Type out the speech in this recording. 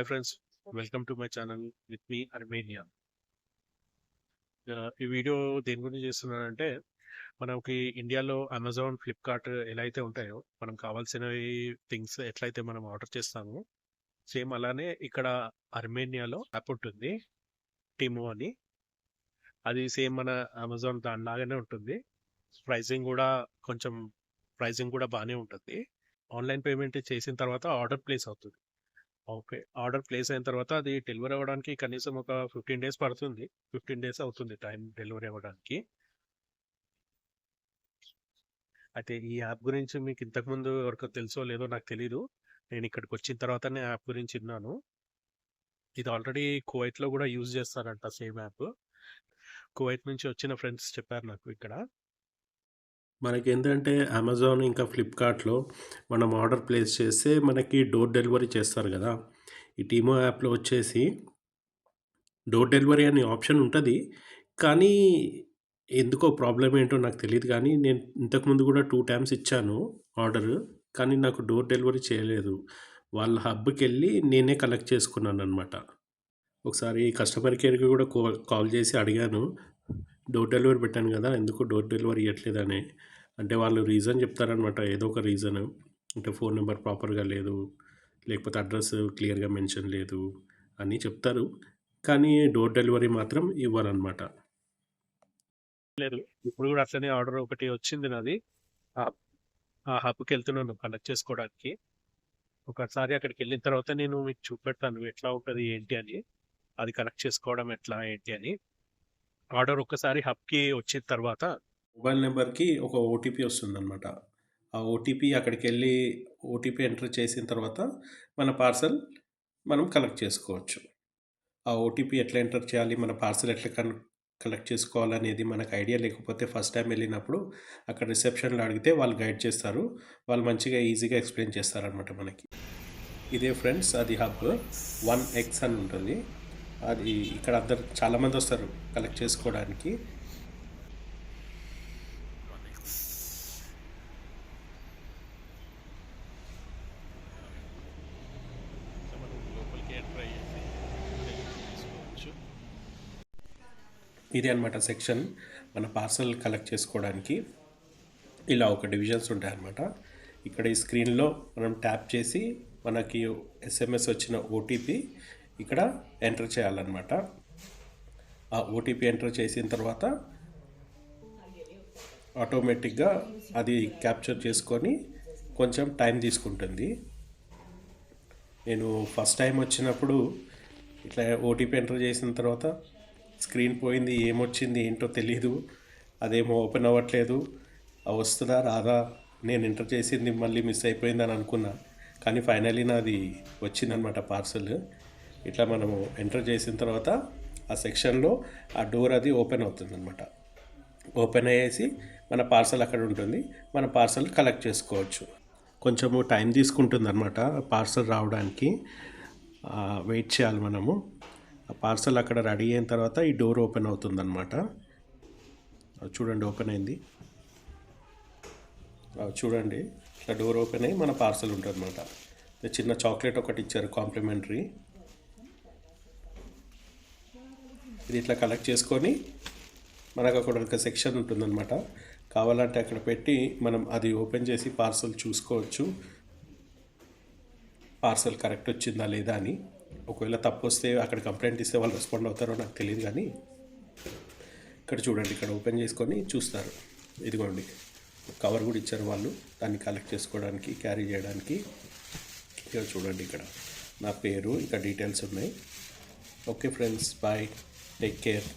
Hi friends, welcome to my channel with me Armenia. ఈ video దేని గురించి చేస్తున్నానంటే, మనకి ఇండియాలో అమెజాన్, ఫ్లిప్కార్ట్ ఎలా అయితే ఉంటాయో, మనం కావాల్సినవి థింగ్స్ ఎట్లయితే మనం ఆర్డర్ చేస్తామో, సేమ్ అలానే ఇక్కడ అర్మేనియాలో యాప్ ఉంటుంది, టిమో అని. అది సేమ్ మన అమెజాన్ దానిలాగానే ఉంటుంది. ప్రైజింగ్ కూడా కొంచెం బాగానే ఉంటుంది. ఆన్లైన్ పేమెంట్ చేసిన తర్వాత ఆర్డర్ ప్లేస్ అవుతుంది. ఓకే. ఆర్డర్ ప్లేస్ అయిన తర్వాత అది డెలివరీ అవ్వడానికి కనీసం ఒక 15 డేస్ పడుతుంది. 15 డేస్ అవుతుంది టైం డెలివరీ అవ్వడానికి. అయితే ఈ యాప్ గురించి మీకు ఇంతకుముందు ఎవరికో తెలుసో లేదో నాకు తెలీదు. నేను ఇక్కడికి వచ్చిన తర్వాతనే యాప్ గురించి విన్నాను. ఇది ఆల్రెడీ కువైట్లో కూడా యూజ్ చేస్తారంట సేమ్ యాప్. కువైట్ నుంచి వచ్చిన ఫ్రెండ్స్ చెప్పారు నాకు ఇక్కడ. మనకేంటంటే అమెజాన్ ఇంకా ఫ్లిప్కార్ట్‌లో మనం ఆర్డర్ ప్లేస్ చేస్తే మనకి డోర్ డెలివరీ చేస్తారు గదా! ఈ టీమో యాప్‌లో వచ్చేసి డోర్ డెలివరీ అనే ఆప్షన్ ఉంటది. కానీ ఎందుకో ప్రాబ్లమ్ ఏంటో నాకు తెలీదు గానీ, నేను ఇంతకుముందు గూడా 2 టైమ్స్ ఇచ్చాను ఆర్డరు. కానీ నాకు డోర్ డెలివరీ చేయలేదు. వాళ్ళ హబ్‌కెళ్ళి నేనే కలెక్ట్ చేసుకున్నాననమాట. ఒకసారి కస్టమర్ కేర్‌కి గూడా కాల్ చేసి అడిగాను. డోర్ డెలివరీ పెట్టాను గదా! ఎందుకు డోర్ డెలివరీ ఇయ్యట్లేదని. అంటే వాళ్ళు రీజన్ చెప్తారనమాట. ఏదో ఒక రీజను. అంటే ఫోన్ నంబర్ ప్రాపర్‌గా లేదు, లేకపోతే అడ్రస్ క్లియర్‌గా మెన్షన్ లేదు అని చెప్తారు. కానీ డోర్ డెలివరీ మాత్రం ఇవ్వరనమాట. లేదు, ఇప్పుడు కూడా అట్లనే ఆర్డర్ ఒకటి వచ్చింది నాది. ఆ హబ్కి వెళ్తున్నాను కలెక్ట్ చేసుకోవడానికి. ఒకసారి అక్కడికి వెళ్ళిన తర్వాత నేను మీకు చూపెడతాను ఎట్లా ఉంటుంది ఏంటి అని. అది కనెక్ట్ చేసుకోవడం ఎట్లా ఏంటి అని. ఆర్డర్ ఒక్కసారి హబ్కి వచ్చిన తర్వాత మొబైల్ నంబర్‌కి ఒక ఓటీపీ వస్తుందనమాట. ఆ ఓటీపీ అక్కడికెళ్ళి ఓటీపీ ఎంటర్ చేసిన తర్వాత మన పార్సెల్ మనం కలెక్ట్ చేసుకోవచ్చు. ఆ ఓటీపీ ఎట్లా ఎంటర్ చేయాలి, మన పార్సెల్ ఎట్లా కలెక్ట్ చేసుకోవాలనేది మనకు ఐడియా లేకపోతే ఫస్ట్ టైం వెళ్ళినప్పుడు అక్కడ రిసెప్షన్‌లో అడిగితే వాళ్ళు గైడ్ చేస్తారు. వాళ్ళు మంచిగా ఈజీగా ఎక్స్‌ప్లెయిన్ చేస్తారనమాట మనకి. ఇదే ఫ్రెండ్స్ అది హబ్ 1X అని ఉంటుంది. అది ఇక్కడ అందరు చాలామంది వస్తారు కలెక్ట్ చేసుకోవడానికి. ఇదే అనమాట సెక్షన్ మన పార్సల్ కలెక్ట్ చేసుకోవడానికి. ఇలా ఒక డివిజన్స్ ఉంటాయన్నమాట. ఇక్కడ ఈ స్క్రీన్లో మనం ట్యాప్ చేసి మనకి ఎస్ఎంఎస్ వచ్చిన ఓటీపీ ఇక్కడ ఎంటర్ చేయాలన్నమాట. ఆ ఓటీపీ ఎంటర్ చేసిన తర్వాత ఆటోమేటిక్గా అది క్యాప్చర్ చేసుకొని కొంచెం టైం తీసుకుంటుంది. నేను ఫస్ట్ టైం వచ్చినప్పుడు ఇట్లా ఓటీపీ ఎంటర్ చేసిన తర్వాత స్క్రీన్ పోయింది, ఏమొచ్చింది ఏంటో తెలీదు. అదేమో ఓపెన్ అవ్వట్లేదు. అది వస్తుందా రాదా, నేను ఎంటర్ చేసింది మళ్ళీ మిస్ అయిపోయిందని అనుకున్నా. కానీ ఫైనల్లీ నాది వచ్చిందనమాట పార్సల్. ఇట్లా మనము ఎంటర్ చేసిన తర్వాత ఆ సెక్షన్లో ఆ డోర్ అది ఓపెన్ అవుతుందన్నమాట. ఓపెన్ అయ్యేసి మన పార్సల్ అక్కడ ఉంటుంది. మన పార్సల్ కలెక్ట్ చేసుకోవచ్చు. కొంచెము టైం తీసుకుంటుంది అనమాట పార్సల్ రావడానికి. వెయిట్ చేయాలి మనము. ఆ పార్సల్ అక్కడ రెడీ అయిన తర్వాత ఈ డోర్ ఓపెన్ అవుతుందన్నమాట. చూడండి ఓపెన్ అయింది. చూడండి ఇట్లా డోర్ ఓపెన్ అయ్యి మన పార్సల్ ఉంటుంది అనమాట. చిన్న చాక్లెట్ ఒకటి ఇచ్చారు కాంప్లిమెంటరీ. ఇది ఇట్లా కలెక్ట్ చేసుకొని మనకు అక్కడ ఒక సెక్షన్ ఉంటుందన్నమాట. కావాలంటే అక్కడ పెట్టి మనం అది ఓపెన్ చేసి పార్సల్ చూసుకోవచ్చు, పార్సల్ కరెక్ట్ వచ్చిందా లేదా అని. ఒకవేళ తప్పు వస్తే అక్కడ కంప్లైంట్ ఇస్తే వాళ్ళు రెస్పాండ్ అవుతారో నాకు తెలియదు. కానీ ఇక్కడ చూడండి, ఇక్కడ ఓపెన్ చేసుకొని చూస్తారు. ఇదిగోండి కవర్ కూడా ఇచ్చారు వాళ్ళు దాన్ని కలెక్ట్ చేసుకోవడానికి, క్యారీ చేయడానికి. ఇక్కడ చూడండి, ఇక్కడ నా పేరు ఇంకా డీటెయిల్స్ ఉన్నాయి. Okay friends, bye, take care.